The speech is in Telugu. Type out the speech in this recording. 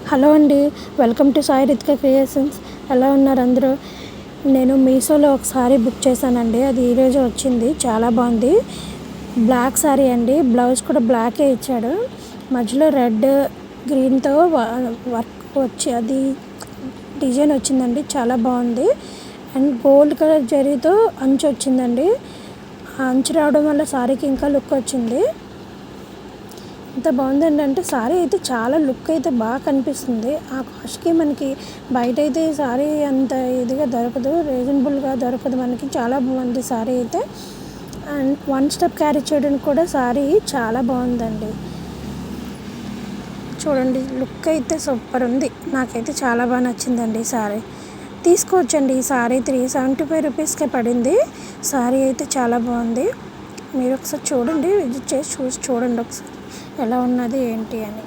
హలో అండి, welcome to Sai Ritika creations. ఎలా ఉన్నారు అందరూ? నేను మీషోలో ఒక సారీ బుక్ చేశానండి. అది ఈరోజు వచ్చింది. చాలా బాగుంది. బ్లాక్ సారీ అండి. బ్లౌజ్ కూడా బ్లాకే ఇచ్చాడు. మధ్యలో రెడ్ గ్రీన్తో వర్క్ వచ్చి అది డిజైన్ వచ్చిందండి. చాలా బాగుంది. అండ్ గోల్డ్ కలర్ జరీతో అంచు వచ్చిందండి. ఆ అంచు రావడం వల్ల సారీకి ఇంకా లుక్ వచ్చింది. ఎంత బాగుందండి అంటే సారీ అయితే చాలా లుక్ అయితే బాగా కనిపిస్తుంది. ఆ కాస్ట్కి మనకి బయట అయితే సారీ అంత ఇదిగా దొరకదు, రీజనబుల్గా దొరకదు మనకి. చాలా బాగుంది సారీ అయితే. అండ్ వన్ స్టెప్ క్యారీ చేయడానికి కూడా సారీ చాలా బాగుందండి. చూడండి, లుక్ అయితే సూపర్ ఉంది. నాకైతే చాలా బాగా నచ్చిందండి ఈ సారీ. తీసుకోవచ్చండి. ఈ సారీ 375 రూపీస్కే పడింది. సారీ అయితే చాలా బాగుంది. మీరు ఒకసారి చూడండి, విజిట్ చేసి చూడండి ఒకసారి ఎలా ఉన్నది ఏంటి అని.